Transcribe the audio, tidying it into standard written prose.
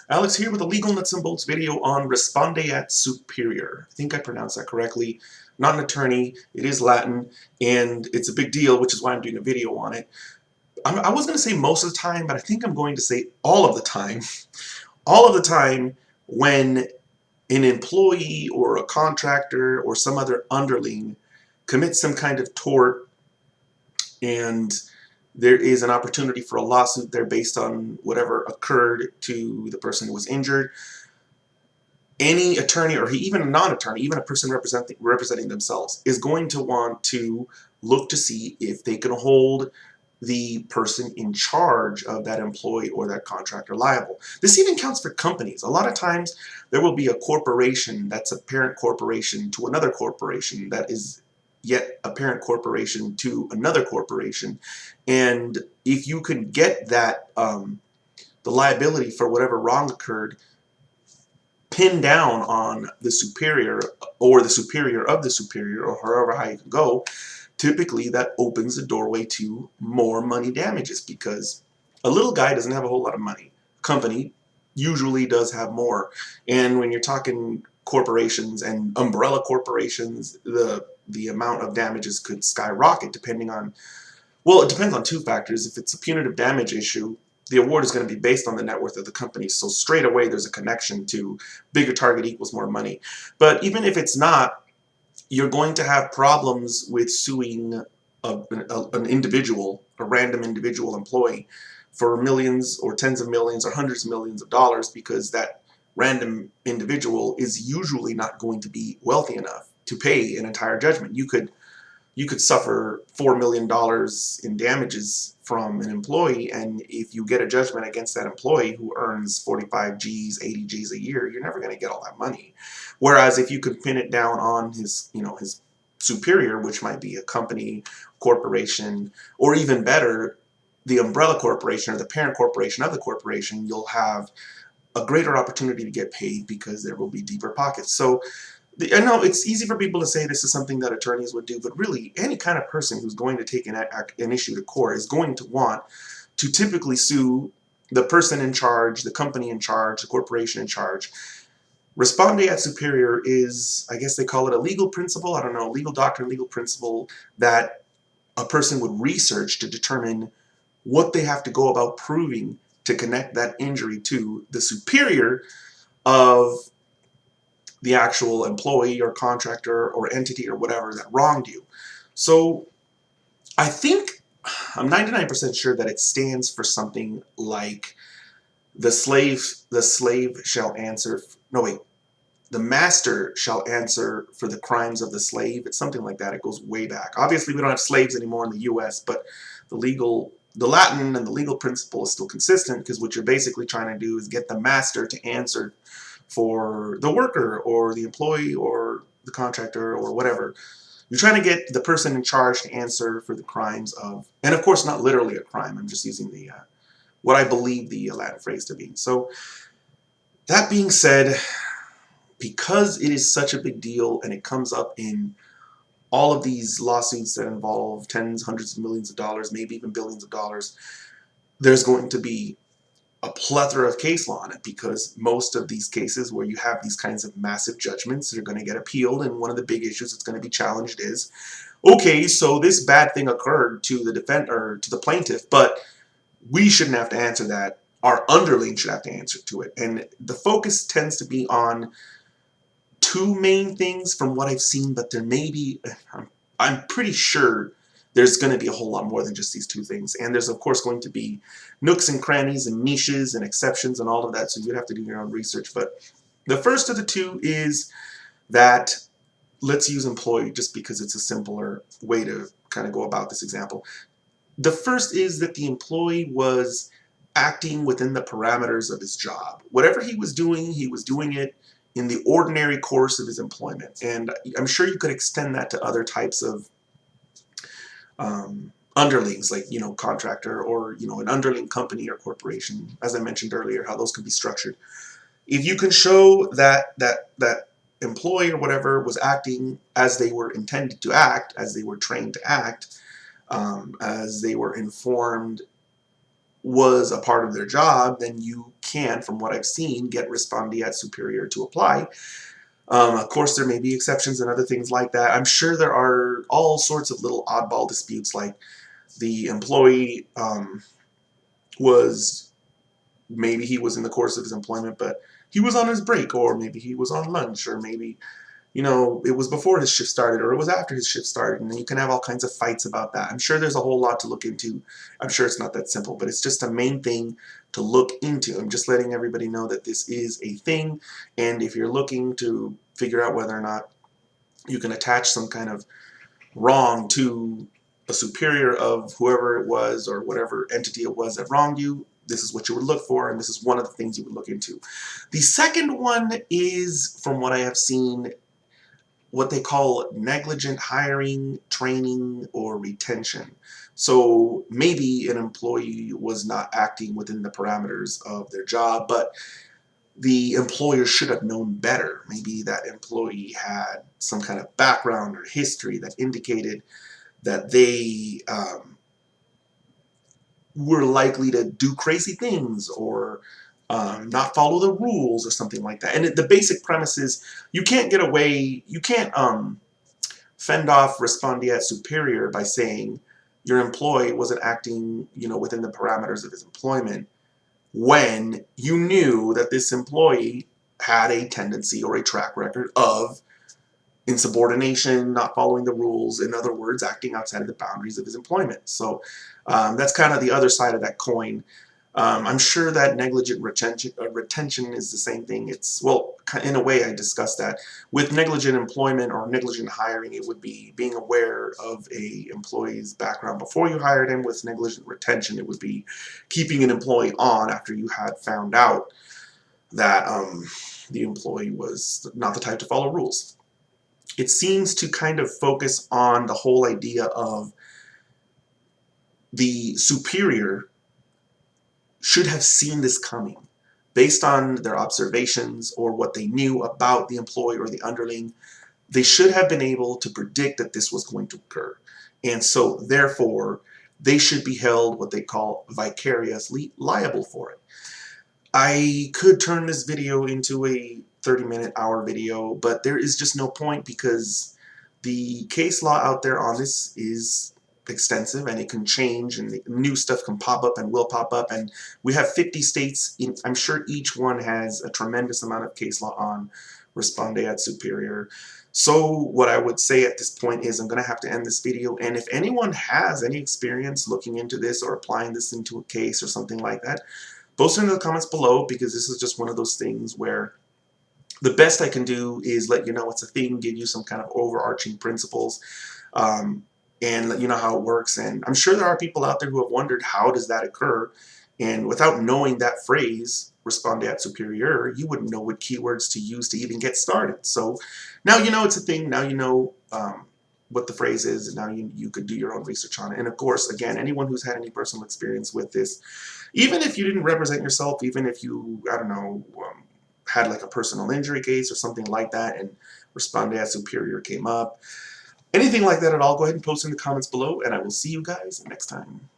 Alex here with a legal nuts and bolts video on Respondeat superior. I think I pronounced that correctly. Not an attorney, it is Latin, and it's a big deal, which is why I'm doing a video on it. I was going to say most of the time, but I think I'm going to say all of the time. All of the time when an employee or a contractor or some other underling commits some kind of tort and there is an opportunity for a lawsuit there based on whatever occurred to the person who was injured, any attorney or even a non-attorney, even a person representing themselves, is going to want to look to see if they can hold the person in charge of that employee or that contractor liable. This even counts for companies. A lot of times there will be a corporation that's a parent corporation to another corporation that is yet a parent corporation to another corporation, and if you can get that the liability for whatever wrong occurred pinned down on the superior or the superior of the superior, or however high you can go, typically that opens the doorway to more money damages, because a little guy doesn't have a whole lot of money. Company usually does have more, and when you're talking corporations and umbrella corporations, the amount of damages could skyrocket depending on, well, it depends on two factors. If it's a punitive damage issue, the award is going to be based on the net worth of the company, so straight away there's a connection to bigger target equals more money. But even if it's not, you're going to have problems with suing an individual, a random individual employee, for millions or tens of millions or hundreds of millions of dollars, because that random individual is usually not going to be wealthy enough to pay an entire judgment. You could suffer $4 million in damages from an employee, and if you get a judgment against that employee who earns 45 G's, 80 G's a year, you're never going to get all that money. Whereas if you could pin it down on his, his superior, which might be a company, corporation, or even better, the umbrella corporation or the parent corporation of the corporation, you'll have a greater opportunity to get paid because there will be deeper pockets. So I know it's easy for people to say this is something that attorneys would do, but really any kind of person who's going to take an issue to court is going to want to typically sue the person in charge, the company in charge, the corporation in charge. Respondeat superior is, I guess they call it a legal principle, I don't know, legal doctrine, legal principle that a person would research to determine what they have to go about proving to connect that injury to the superior of the actual employee or contractor or entity or whatever that wronged you. So I think, I'm 99% sure that it stands for something like the slave shall answer, no wait, the master shall answer for the crimes of the slave. It's something like that. It goes way back. Obviously we don't have slaves anymore in the US, but the Latin and the legal principle is still consistent, because what you're basically trying to do is get the master to answer for the worker or the employee or the contractor or whatever. You're trying to get the person in charge to answer for the crimes of, and of course not literally a crime, I'm just using the what I believe the Latin phrase to be. So that being said, because it is such a big deal and it comes up in all of these lawsuits that involve tens, hundreds of millions of dollars, maybe even billions of dollars, there's going to be a plethora of case law on it, because most of these cases where you have these kinds of massive judgments are going to get appealed, and one of the big issues that's going to be challenged is, okay, so this bad thing occurred to the defendant or to the plaintiff, but we shouldn't have to answer that. Our underling should have to answer to it. And the focus tends to be on two main things from what I've seen, but there may be, I'm pretty sure there's going to be a whole lot more than just these two things. And there's of course going to be nooks and crannies and niches and exceptions and all of that, so you'd have to do your own research. But the first of the two is that, let's use employee just because it's a simpler way to kind of go about this example. The first is that the employee was acting within the parameters of his job. Whatever he was doing it in the ordinary course of his employment. And I'm sure you could extend that to other types of underlings, like, contractor, or, an underling company or corporation, as I mentioned earlier, how those can be structured. If you can show that that employee or whatever was acting as they were intended to act, as they were trained to act, as they were informed was a part of their job, then you can, from what I've seen, get Respondeat superior to apply. Of course, there may be exceptions and other things like that. I'm sure there are all sorts of little oddball disputes, like the employee maybe he was in the course of his employment, but he was on his break, or maybe he was on lunch, or maybe, you know, it was before his shift started, or it was after his shift started, and then you can have all kinds of fights about that. I'm sure there's a whole lot to look into. I'm sure it's not that simple, but it's just a main thing to look into. I'm just letting everybody know that this is a thing, and if you're looking to figure out whether or not you can attach some kind of wrong to a superior of whoever it was or whatever entity it was that wronged you, this is what you would look for, and this is one of the things you would look into. The second one is, from what I have seen, what they call negligent hiring, training, or retention. So maybe an employee was not acting within the parameters of their job, but the employer should have known better. Maybe that employee had some kind of background or history that indicated that they were likely to do crazy things or not follow the rules or something like that. And the basic premise is you can't get away, you can't fend off Respondeat superior by saying your employee wasn't acting, you know, within the parameters of his employment when you knew that this employee had a tendency or a track record of insubordination, not following the rules, in other words, acting outside of the boundaries of his employment. So that's kind of the other side of that coin. I'm sure that negligent retention is the same thing. It's, well, in a way I discussed that. With negligent employment or negligent hiring, it would be being aware of a employee's background before you hired him. With negligent retention, it would be keeping an employee on after you had found out that the employee was not the type to follow rules. It seems to kind of focus on the whole idea of the superior should have seen this coming based on their observations or what they knew about the employee or the underling. They should have been able to predict that this was going to occur. And so therefore, they should be held what they call vicariously liable for it. I could turn this video into a 30-minute, hour video, but there is just no point because the case law out there on this is extensive and it can change and new stuff can pop up and will pop up, and we have 50 states. I'm sure each one has a tremendous amount of case law on Respondeat superior. So what I would say at this point is I'm going to have to end this video, and if anyone has any experience looking into this or applying this into a case or something like that, post it in the comments below, because this is just one of those things where the best I can do is let you know it's a thing, give you some kind of overarching principles, and let you know how it works. And I'm sure there are people out there who have wondered, how does that occur? And without knowing that phrase, Respondeat superior, you wouldn't know what keywords to use to even get started. So now you know it's a thing, now you know what the phrase is, and now you could do your own research on it. And of course, again, anyone who's had any personal experience with this, even if you didn't represent yourself, even if you, I don't know, had like a personal injury case or something like that, and Respondeat superior came up, anything like that at all, go ahead and post in the comments below, and I will see you guys next time.